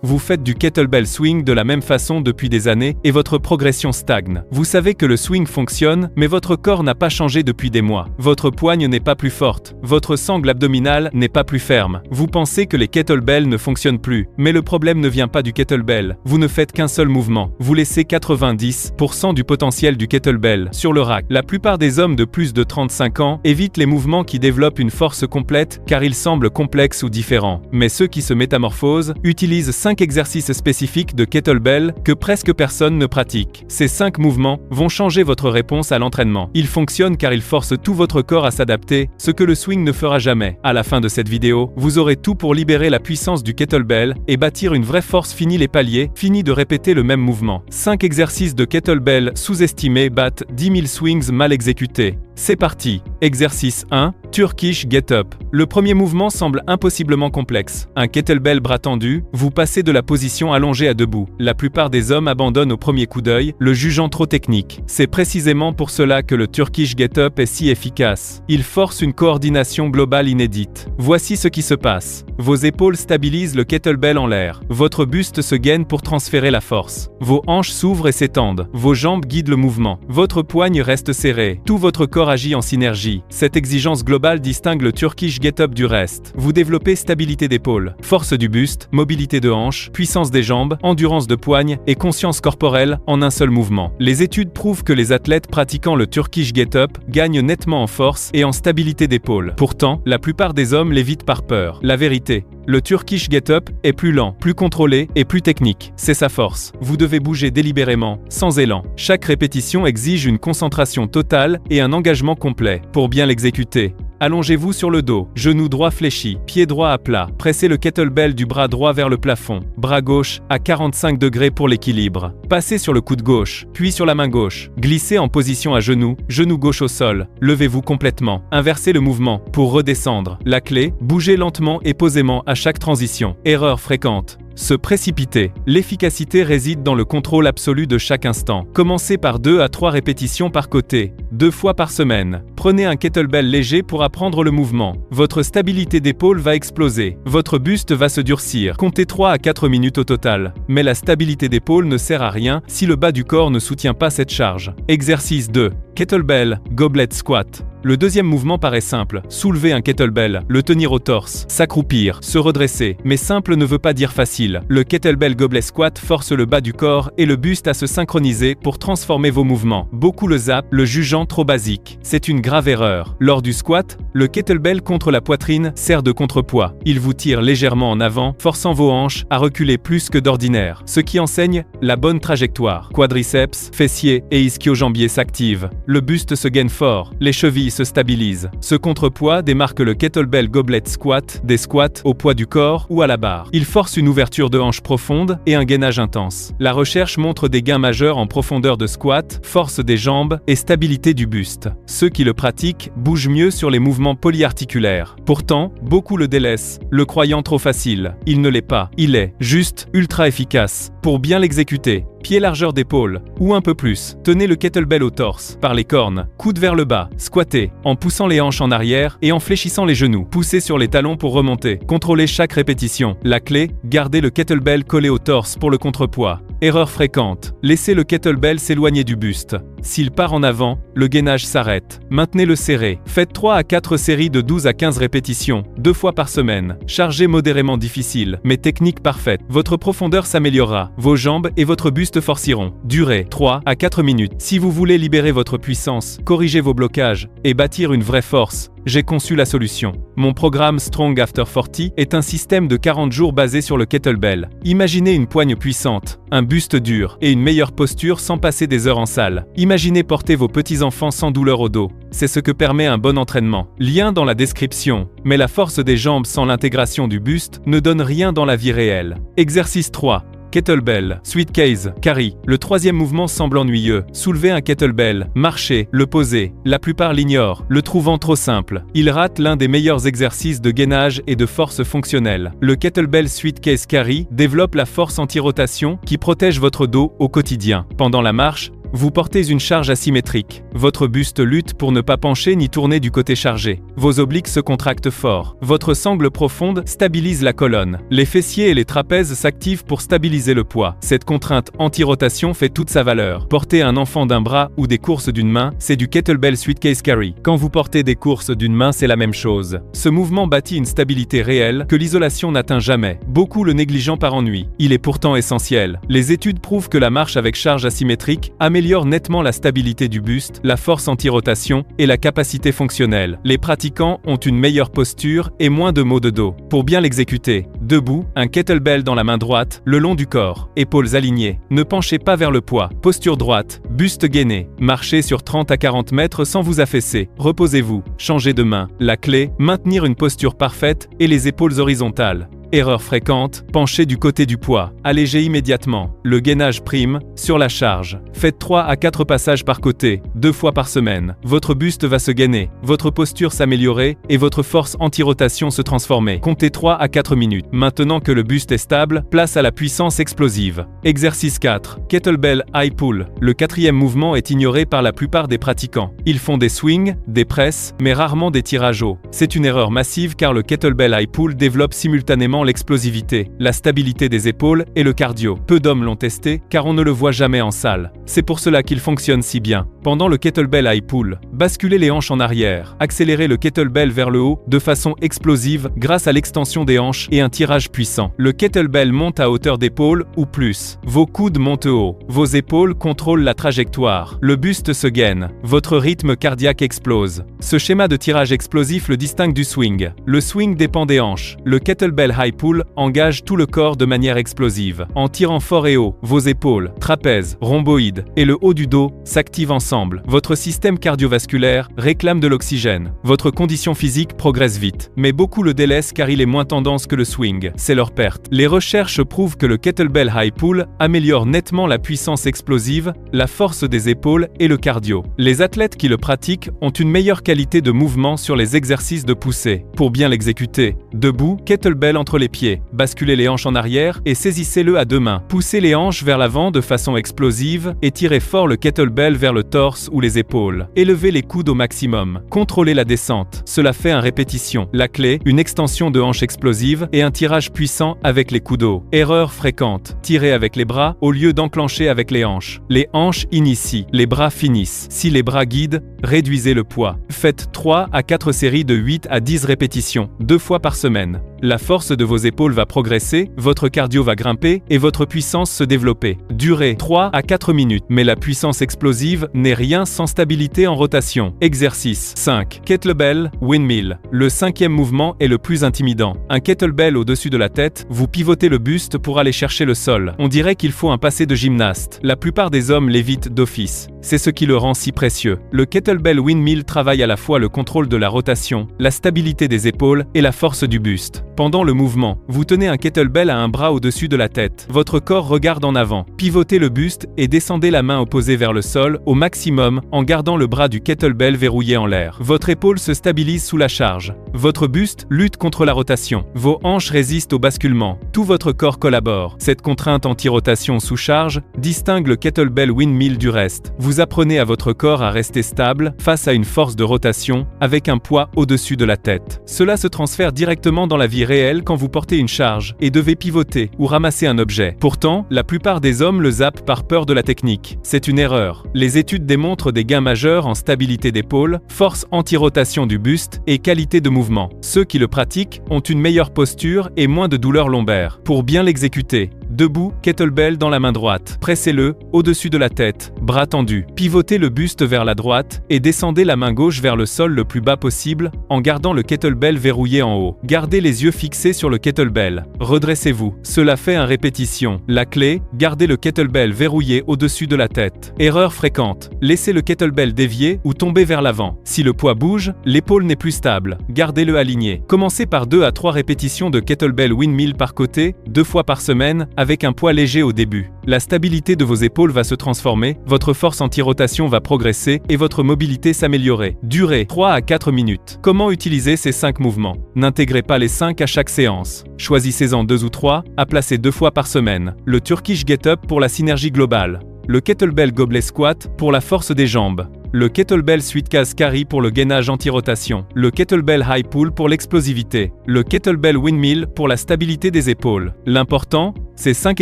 Vous faites du kettlebell swing de la même façon depuis des années et votre progression stagne. Vous savez que le swing fonctionne, mais votre corps n'a pas changé depuis des mois. Votre poigne n'est pas plus forte. Votre sangle abdominale n'est pas plus ferme. Vous pensez que les kettlebells ne fonctionnent plus. Mais le problème ne vient pas du kettlebell. Vous ne faites qu'un seul mouvement. Vous laissez 90% du potentiel du kettlebell sur le rack. La plupart des hommes de plus de 35 ans évitent les mouvements qui développent une force complète car ils semblent complexes ou différents. Mais ceux qui se métamorphosent utilisent 5 exercices spécifiques de kettlebell que presque personne ne pratique. Ces 5 mouvements vont changer votre réponse à l'entraînement. Ils fonctionnent car ils forcent tout votre corps à s'adapter, ce que le swing ne fera jamais. À la fin de cette vidéo, vous aurez tout pour libérer la puissance du kettlebell et bâtir une vraie force. Fini les paliers, fini de répéter le même mouvement. 5 exercices de kettlebell sous-estimés battent 10 000 swings mal exécutés. C'est parti. Exercice 1. Turkish Get Up. Le premier mouvement semble impossiblement complexe. Un kettlebell bras tendu, vous passez de la position allongée à debout. La plupart des hommes abandonnent au premier coup d'œil, le jugeant trop technique. C'est précisément pour cela que le Turkish Get Up est si efficace. Il force une coordination globale inédite. Voici ce qui se passe. Vos épaules stabilisent le kettlebell en l'air. Votre buste se gaine pour transférer la force. Vos hanches s'ouvrent et s'étendent. Vos jambes guident le mouvement. Votre poigne reste serrée. Tout votre corps agit en synergie. Cette exigence globale distingue le Turkish Get Up du reste. Vous développez stabilité d'épaule, force du buste, mobilité de hanche, puissance des jambes, endurance de poigne et conscience corporelle en un seul mouvement. Les études prouvent que les athlètes pratiquant le Turkish Get Up gagnent nettement en force et en stabilité d'épaule. Pourtant, la plupart des hommes l'évitent par peur. La vérité, le Turkish Get Up est plus lent, plus contrôlé et plus technique. C'est sa force. Vous devez bouger délibérément, sans élan. Chaque répétition exige une concentration totale et un engagement complet. Pour bien l'exécuter, allongez-vous sur le dos, genou droit fléchi, pied droit à plat. Pressez le kettlebell du bras droit vers le plafond. Bras gauche à 45 degrés pour l'équilibre. Passez sur le coude gauche, puis sur la main gauche. Glissez en position à genoux, genou gauche au sol. Levez-vous complètement. Inversez le mouvement pour redescendre. La clé, bougez lentement et posément à chaque transition. Erreur fréquente. Se précipiter. L'efficacité réside dans le contrôle absolu de chaque instant. Commencez par 2 à 3 répétitions par côté, 2 fois par semaine. Prenez un kettlebell léger pour apprendre le mouvement. Votre stabilité d'épaule va exploser. Votre buste va se durcir. Comptez 3 à 4 minutes au total. Mais la stabilité d'épaule ne sert à rien si le bas du corps ne soutient pas cette charge. Exercice 2. Kettlebell Goblet Squat. Le deuxième mouvement paraît simple. Soulever un kettlebell, le tenir au torse, s'accroupir, se redresser. Mais simple ne veut pas dire facile. Le kettlebell goblet squat force le bas du corps et le buste à se synchroniser pour transformer vos mouvements. Beaucoup le zappent, le jugeant trop basique. C'est une grave erreur. Lors du squat, le kettlebell contre la poitrine sert de contrepoids. Il vous tire légèrement en avant, forçant vos hanches à reculer plus que d'ordinaire. Ce qui enseigne la bonne trajectoire. Quadriceps, fessiers et ischio-jambiers s'activent. Le buste se gaine fort. Les chevilles se stabilise. Ce contrepoids démarque le kettlebell goblet squat des squats au poids du corps ou à la barre. Il force une ouverture de hanche profonde et un gainage intense. La recherche montre des gains majeurs en profondeur de squat, force des jambes et stabilité du buste. Ceux qui le pratiquent bougent mieux sur les mouvements polyarticulaires. Pourtant, beaucoup le délaissent, le croyant trop facile. Il ne l'est pas. Il est juste ultra efficace. Pour bien l'exécuter, pied largeur d'épaule, ou un peu plus. Tenez le kettlebell au torse, par les cornes, coude vers le bas, squattez, en poussant les hanches en arrière et en fléchissant les genoux. Poussez sur les talons pour remonter. Contrôlez chaque répétition. La clé, gardez le kettlebell collé au torse pour le contrepoids. Erreur fréquente. Laissez le kettlebell s'éloigner du buste. S'il part en avant, le gainage s'arrête. Maintenez-le serré. Faites 3 à 4 séries de 12 à 15 répétitions, 2 fois par semaine. Chargez modérément difficile, mais technique parfaite. Votre profondeur s'améliorera. Vos jambes et votre buste forciront. Durée 3 à 4 minutes. Si vous voulez libérer votre puissance, corriger vos blocages et bâtir une vraie force, j'ai conçu la solution. Mon programme Strong After 40 est un système de 40 jours basé sur le kettlebell. Imaginez une poigne puissante, un buste dur et une meilleure posture sans passer des heures en salle. Imaginez porter vos petits-enfants sans douleur au dos. C'est ce que permet un bon entraînement. Lien dans la description. Mais la force des jambes sans l'intégration du buste ne donne rien dans la vie réelle. Exercice 3. Kettlebell, suitcase, carry. Le troisième mouvement semble ennuyeux. Soulever un kettlebell, marcher, le poser. La plupart l'ignorent, le trouvant trop simple. Il rate l'un des meilleurs exercices de gainage et de force fonctionnelle. Le kettlebell suitcase carry développe la force anti-rotation qui protège votre dos au quotidien. Pendant la marche, Vous portez une charge asymétrique. Votre buste lutte pour ne pas pencher ni tourner du côté chargé. Vos obliques se contractent fort. Votre sangle profonde stabilise la colonne. Les fessiers et les trapèzes s'activent pour stabiliser le poids. Cette contrainte anti-rotation fait toute sa valeur. Porter un enfant d'un bras ou des courses d'une main, c'est du kettlebell suitcase carry. Quand vous portez des courses d'une main, c'est la même chose. Ce mouvement bâtit une stabilité réelle que l'isolation n'atteint jamais. Beaucoup le négligeant par ennui. Il est pourtant essentiel. Les études prouvent que la marche avec charge asymétrique améliore nettement la stabilité du buste, la force anti-rotation et la capacité fonctionnelle. Les pratiquants ont une meilleure posture et moins de maux de dos. Pour bien l'exécuter, debout, un kettlebell dans la main droite, le long du corps, épaules alignées. Ne penchez pas vers le poids. Posture droite, buste gainé. Marchez sur 30 à 40 mètres sans vous affaisser. Reposez-vous. Changez de main. La clé, maintenir une posture parfaite et les épaules horizontales. Erreur fréquente, penchez du côté du poids. Allégez immédiatement. Le gainage prime sur la charge. Faites 3 à 4 passages par côté, 2 fois par semaine. Votre buste va se gainer, votre posture s'améliorer et votre force anti-rotation se transformer. Comptez 3 à 4 minutes. Maintenant que le buste est stable, place à la puissance explosive. Exercice 4. Kettlebell High Pull. Le quatrième mouvement est ignoré par la plupart des pratiquants. Ils font des swings, des presses, mais rarement des tirages hauts. C'est une erreur massive car le Kettlebell High Pull développe simultanément l'explosivité, la stabilité des épaules et le cardio. Peu d'hommes l'ont testé car on ne le voit jamais en salle. C'est pour cela qu'il fonctionne si bien. Pendant le kettlebell high pull, basculez les hanches en arrière, accélérez le kettlebell vers le haut de façon explosive grâce à l'extension des hanches et un tirage puissant. Le kettlebell monte à hauteur d'épaule ou plus. Vos coudes montent haut. Vos épaules contrôlent la trajectoire. Le buste se gaine. Votre rythme cardiaque explose. Ce schéma de tirage explosif le distingue du swing. Le swing dépend des hanches. Le kettlebell high pull engage tout le corps de manière explosive. En tirant fort et haut, vos épaules, trapèzes, rhomboïdes et le haut du dos s'activent ensemble. Votre système cardiovasculaire réclame de l'oxygène. Votre condition physique progresse vite. Mais beaucoup le délaissent car il est moins tendance que le swing. C'est leur perte. Les recherches prouvent que le kettlebell high pull améliore nettement la puissance explosive, la force des épaules et le cardio. Les athlètes qui le pratiquent ont une meilleure qualité de mouvement sur les exercices de poussée. Pour bien l'exécuter, debout, kettlebell entre les pieds. Basculez les hanches en arrière et saisissez-le à deux mains. Poussez les hanches vers l'avant de façon explosive et tirez fort le kettlebell vers le torse ou les épaules. Élevez les coudes au maximum. Contrôlez la descente. Cela fait en répétition. La clé, une extension de hanche explosive et un tirage puissant avec les coudes hauts. Erreur fréquente. Tirez avec les bras au lieu d'enclencher avec les hanches. Les hanches initient, les bras finissent. Si les bras guident, réduisez le poids. Faites 3 à 4 séries de 8 à 10 répétitions, 2 fois par semaine. La force de vos épaules va progresser, votre cardio va grimper et votre puissance se développer. Durée 3 à 4 minutes. Mais la puissance explosive n'est rien sans stabilité en rotation. Exercice 5. Kettlebell Windmill. Le cinquième mouvement est le plus intimidant. Un kettlebell au-dessus de la tête, vous pivotez le buste pour aller chercher le sol. On dirait qu'il faut un passé de gymnaste. La plupart des hommes l'évitent d'office. C'est ce qui le rend si précieux. Le kettlebell windmill travaille à la fois le contrôle de la rotation, la stabilité des épaules et la force du buste. Pendant le mouvement, vous tenez un kettlebell à un bras au-dessus de la tête. Votre corps regarde en avant. Pivotez le buste et descendez la main opposée vers le sol au maximum en gardant le bras du kettlebell verrouillé en l'air. Votre épaule se stabilise sous la charge. Votre buste lutte contre la rotation. Vos hanches résistent au basculement. Tout votre corps collabore. Cette contrainte anti-rotation sous charge distingue le kettlebell windmill du reste. Vous apprenez à votre corps à rester stable face à une force de rotation avec un poids au-dessus de la tête. Cela se transfère directement dans la vie réelle quand vous portez une charge et devez pivoter ou ramasser un objet. Pourtant, la plupart des hommes le zappent par peur de la technique. C'est une erreur. Les études démontrent des gains majeurs en stabilité d'épaule, force anti-rotation du buste et qualité de mouvement. Ceux qui le pratiquent ont une meilleure posture et moins de douleurs lombaires. Pour bien l'exécuter, debout, kettlebell dans la main droite. Pressez-le au-dessus de la tête, bras tendus. Pivotez le buste vers la droite et descendez la main gauche vers le sol le plus bas possible en gardant le kettlebell verrouillé en haut. Gardez les yeux fixés sur le kettlebell. Redressez-vous. Cela fait en répétition. La clé, gardez le kettlebell verrouillé au-dessus de la tête. Erreur fréquente. Laissez le kettlebell dévier ou tomber vers l'avant. Si le poids bouge, l'épaule n'est plus stable. Gardez-le aligné. Commencez par 2 à 3 répétitions de kettlebell windmill par côté, 2 fois par semaine, avec un poids léger au début. La stabilité de vos épaules va se transformer, votre force anti-rotation va progresser et votre mobilité s'améliorer. Durée 3 à 4 minutes. Comment utiliser ces 5 mouvements? N'intégrez pas les 5 à chaque séance. Choisissez-en 2 ou 3, à placer 2 fois par semaine. Le Turkish Get Up pour la synergie globale. Le Kettlebell Goblet Squat pour la force des jambes. Le Kettlebell Suitcase Carry pour le gainage anti-rotation. Le Kettlebell High Pull pour l'explosivité. Le Kettlebell Windmill pour la stabilité des épaules. L'important, ces 5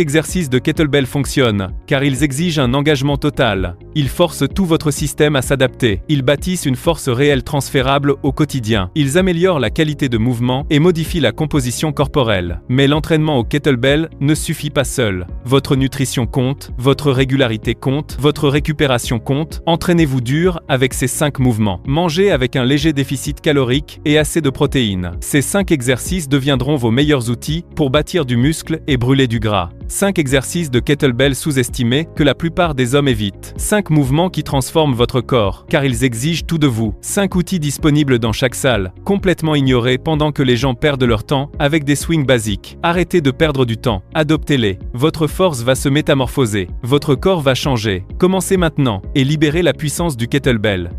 exercices de kettlebell fonctionnent, car ils exigent un engagement total. Ils forcent tout votre système à s'adapter. Ils bâtissent une force réelle transférable au quotidien. Ils améliorent la qualité de mouvement et modifient la composition corporelle. Mais l'entraînement au kettlebell ne suffit pas seul. Votre nutrition compte, votre régularité compte, votre récupération compte. Entraînez-vous dur avec ces 5 mouvements. Mangez avec un léger déficit calorique et assez de protéines. Ces 5 exercices deviendront vos meilleurs outils pour bâtir du muscle et brûler du gras. 5 exercices de kettlebell sous-estimés que la plupart des hommes évitent. 5 mouvements qui transforment votre corps, car ils exigent tout de vous. 5 outils disponibles dans chaque salle, complètement ignorés pendant que les gens perdent leur temps avec des swings basiques. Arrêtez de perdre du temps, adoptez-les. Votre force va se métamorphoser, votre corps va changer. Commencez maintenant et libérez la puissance du kettlebell.